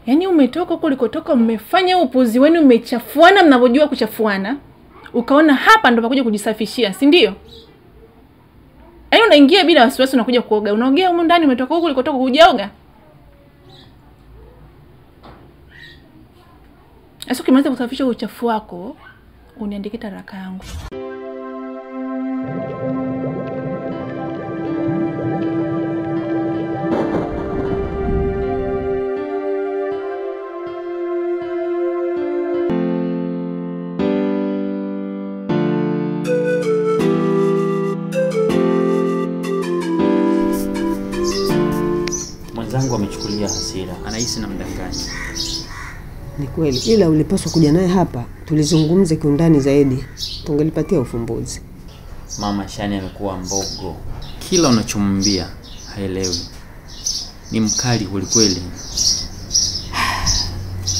Yaani umetoka huko ulikotoka, mmefanya upuzi wenu, mmechafuana mnavyojua kuchafuana. Ukaona hapa ndo pakuja kujisafishia, si ndio? Yaani unaingia bila wasiwasi unakuja kuoga. Unaogea huko ndani, umetoka huko ulikotoka hujaoga. Sasa ukimaliza kusafisha uchafu wako, uniandike taraka yangu. Mwanzangu amechukulia hasira, anahisi na mdanganya. Ni kweli, ila ulipaswa kuja naye hapa tulizungumze kiundani zaidi, tungelipatia ufumbuzi. Mama Shani amekuwa mbogo. Kila unachomwambia haelewi. Ni mkali kweli.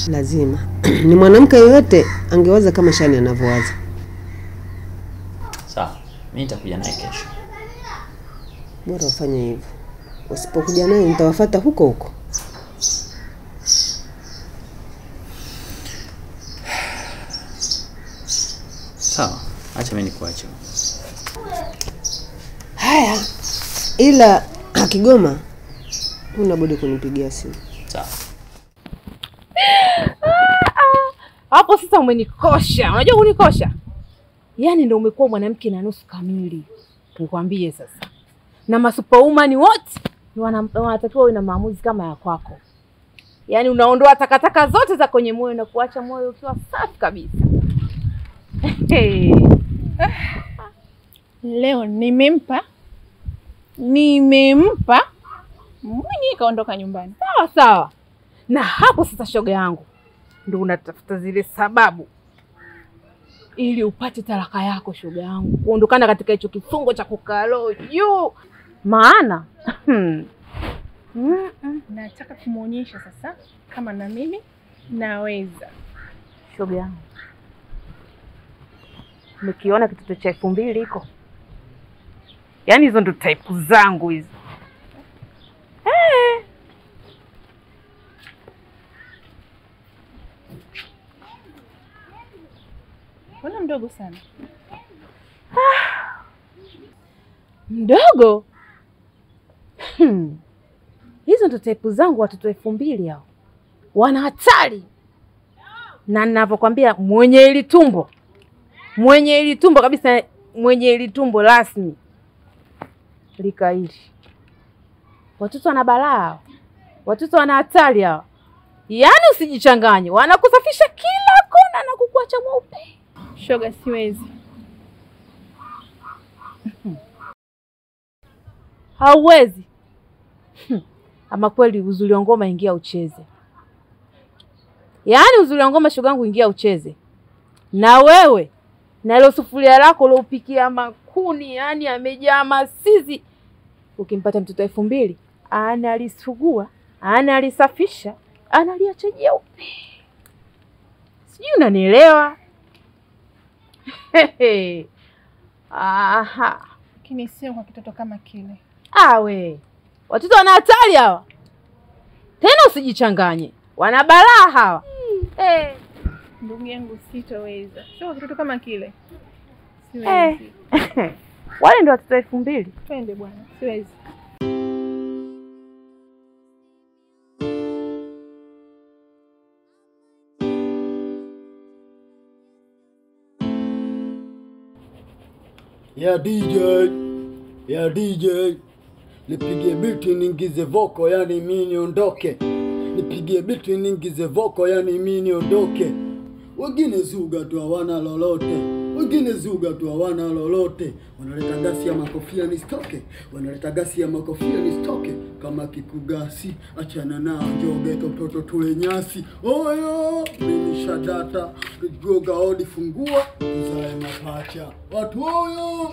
Lazima ni mwanamke yoyote angewaza kama Shani anavyowaza. Sawa, mimi nitakuja naye kesho. Bora ufanye hivyo. Usipokuja naye nitawafuata huko huko. Sawa, acha mimi nikuache. Haya. Ila akigoma unabudi kunipigia simu. Sawa. Hapo sasa umenikosha. Unajua kunikosha? Yaani ndio umekuwa mwanamke na nusu kamili. Nikwambie sasa. Na masuperwoman wote wanatakiwa uwe na maamuzi kama ya kwako. Yaani unaondoa takataka zote za kwenye moyo na kuacha moyo ukiwa safi kabisa. Leo nimempa mwenye kaondoka nyumbani. Sawa. Na hapo sasa shoga yangu ndio unatafuta zile sababu ili upate talaka yako shoga yangu. Kuondokana katika hicho kifungo cha kukalo juu. Maana nataka kumuonyesha sasa kama na mimi naweza. Shoga yangu. Umekiona kitoto cha 2000 iko? Yaani hizo ndo type zangu hizo. Mbona mdogo sana? Mdogo? Hizo ndo type zangu watoto 2000 hao. Wana hatari. Na ninavyokuambia mwenye ili tumbo kabisa, mwenye ili tumbo rasmi. Likaili. Watoto wana balaa. Watoto wana hatari hao. Yaani usijichanganye, wanakusafisha kila kona na kukuacha mweupe. Shoga siwezi. Hauwezi. Ama kweli uzuri wa ngoma ingia ucheze. Yaani uzuri wa ngoma shogangu ingia ucheze. Na wewe na ile sufuria lako ulopikia makuni, yani amejaa masizi. Ukimpata mtoto 2000, analisugua, analisafisha, analiacha jeupe. Sijui unanielewa? Aha. Lakini sio kwa kitoto kama kile. We. Watoto wana hatari hawa. Tena usijichanganye. Wana balaa hawa. Ndugu yangu sitoweza. Sio kitoto kama kile. Siwezi. Wale ndio watoto 2000. Twende bwana. Siwezi. Ya DJ, nipige biti ningize voko yani mimi niondoke. Nipige biti ningize voko yani mimi niondoke. Wengine zuga tu hawana lolote. Wanaleta gasi ya makofia nisitoke. Kama kikugasi achana na njoge mtoto tule nyasi. Oyo mimi shadata goga odi fungua tuzae mapacha. Watu oyo.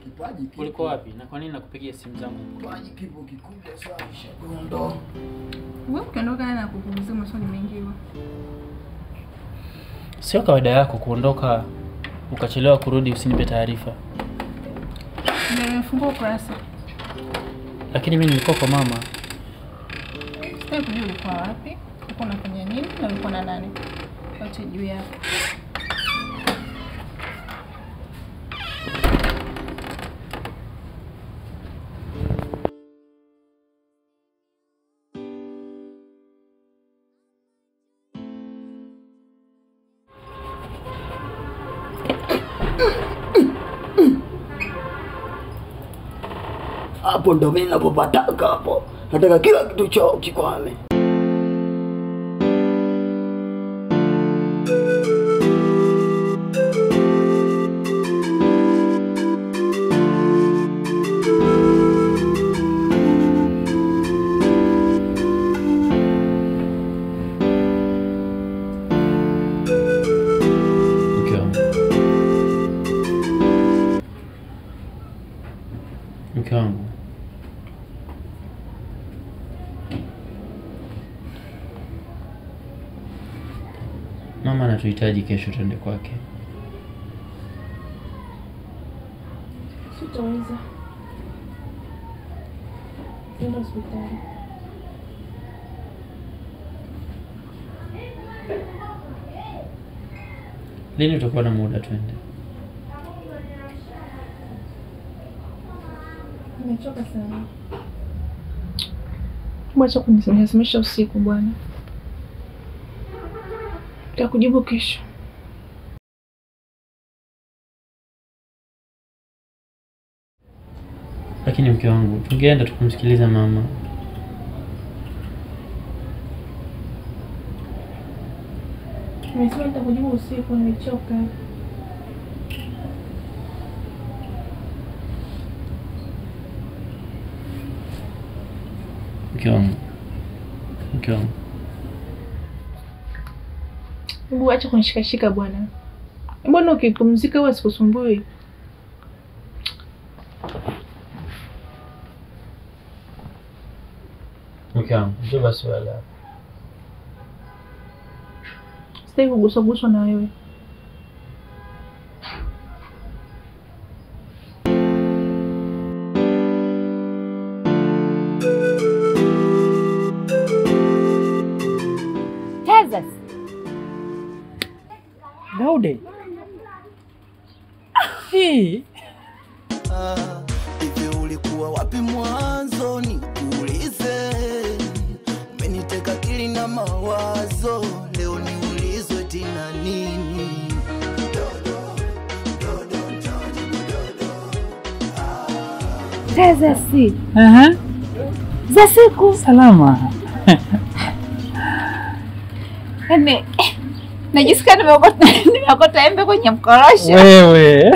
Kipaji kipo. Uliko wapi na kwa nini nakupigia simu zangu? Kipaji kipo kikubwa sana shakuondoa. Wewe ukiondoka na kupumzika maswali mengi hiyo. Sio kawaida yako kuondoka ukachelewa kurudi usinipe taarifa. Nimefungua ukurasa. Lakini mimi nilikuwa kwa mama. Wewe kujua ulikuwa wapi? Ulikuwa unafanya nini na ulikuwa na nani? Wacha juu yako. Hapo ndo mimi ninapopataka hapo. Nataka kila kitu chao kikwame. Mke wangu, mama anatuhitaji kesho twende kwake. Sitaweza. Nenda hospitali. Lini utakuwa na muda twende? Nimechoka sana. Mwacha kunisemesha usiku bwana. Nitakujibu kesho. Lakini mke wangu, tungeenda tukumsikiliza mama. Nimesema nitakujibu usiku, nimechoka. Mke wangu. Hebu acha kunishikashika bwana. Mbona ukipumzika wewe sikusumbui? Mke wangu, njoo basi wala. Sitaki kuguswa na wewe. Daude. Hii. Hivi ulikuwa wapi mwanzo nikuulize? Umeniteka akili na mawazo, leo niulizwe tena nini? Zasi. Za siku Salama. Yaani najisikia nimeokota embe kwenye mkorosho. Wewe.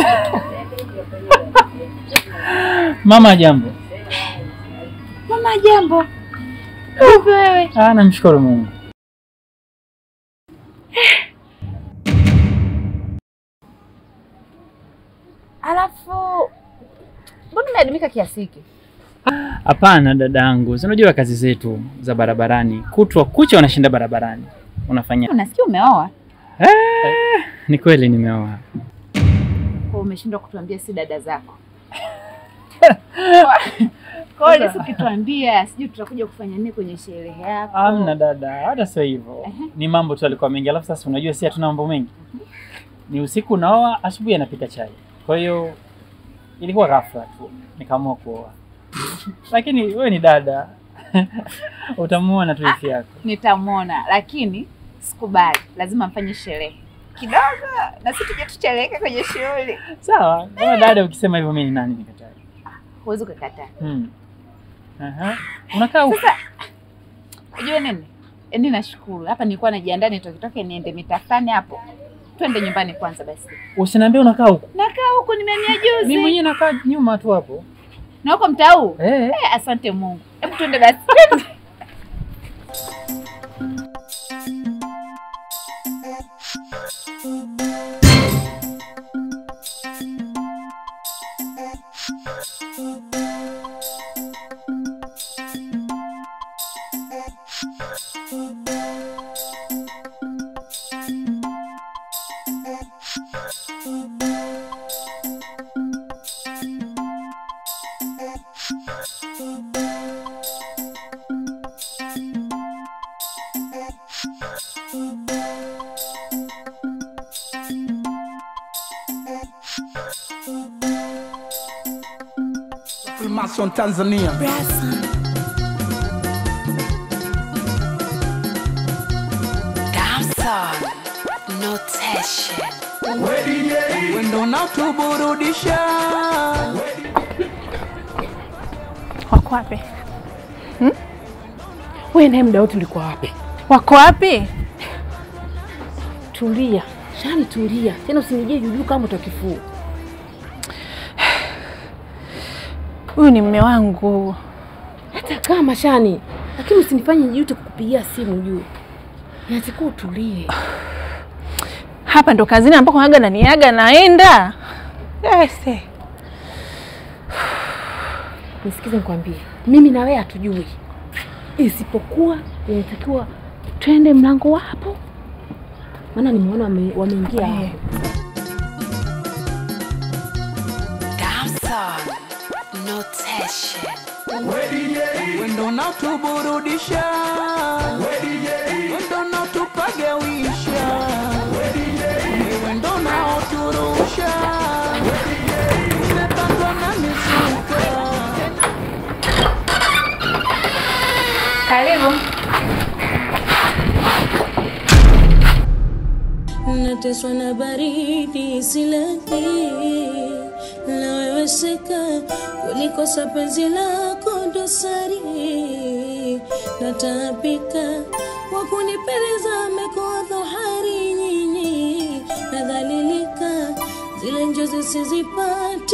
Mama jambo. Mama jambo. Vipi wewe? Namshukuru Mungu. Alafu mbona umeadimika kiasi hiki? Hapana dadangu, unajua kazi zetu za barabarani, kutwa kucha unashinda barabarani. Unafanya? Unasikia umeoa? Ni kweli nimeoa. Kwa umeshindwa kutuambia si dada zako. Kwa hiyo ukituambia sijui tutakuja kufanya nini kwenye sherehe yako. Hamna dada, hata sio hivyo. Ni mambo tu alikuwa mengi, alafu sasa unajua si hatuna mambo mengi. Ni usiku naoa, asubuhi anapika chai. Kwa hiyo ilikuwa ghafla tu nikaamua kuoa. Lakini wewe ni dada. Utamuona tu hisi yako. Nitamuona, lakini sikubali. Lazima mfanye sherehe kidogo na sisi tuje tucheleke kwenye shughuli. Sawa, kama dada ukisema hivyo mimi ni nani nikataa? Huwezi kukataa. Unakaa huko. Sasa unajua nini? Yaani nashukuru. Hapa nilikuwa najiandaa nitoke niende mitafani hapo. Twende nyumbani kwanza basi. Usiniambie unakaa huko. Nakaa huko nimehamia juzi. Mimi mwenyewe nakaa nyuma tu hapo. Na huko mtaa huu? Asante Mungu. Hebu twende basi. Mason Tanzania. Notation. Wendo na tuburudisha. Wako wapi? Wewe naye muda wote ulikuwa wapi? Wako wapi? Tulia. Shani tulia. Tena usinijie juu kama utakifua. Huyu ni mume wangu. Hata kama Shani, lakini usinifanye juu kukupigia simu juu. Nataka utulie. Hapa ndo kazini ambako haga na niaga naenda. Yes. Nisikize nikwambie. Mimi na wewe hatujui. Isipokuwa inatakiwa twende mlango wapo. Maana nimeona wameingia hapo. Notation. Wendo na tuburudisha. Wendo na tupagawisha. Wendo na uturusha. Umepandwa na misuka. Karibu. Nateswa na baridi silaki, na wewe seka kulikosa penzi lako dosari. Natapika wakunipeleza amekuwa dhohari nyinyi, nadhalilika zile njozi sizipati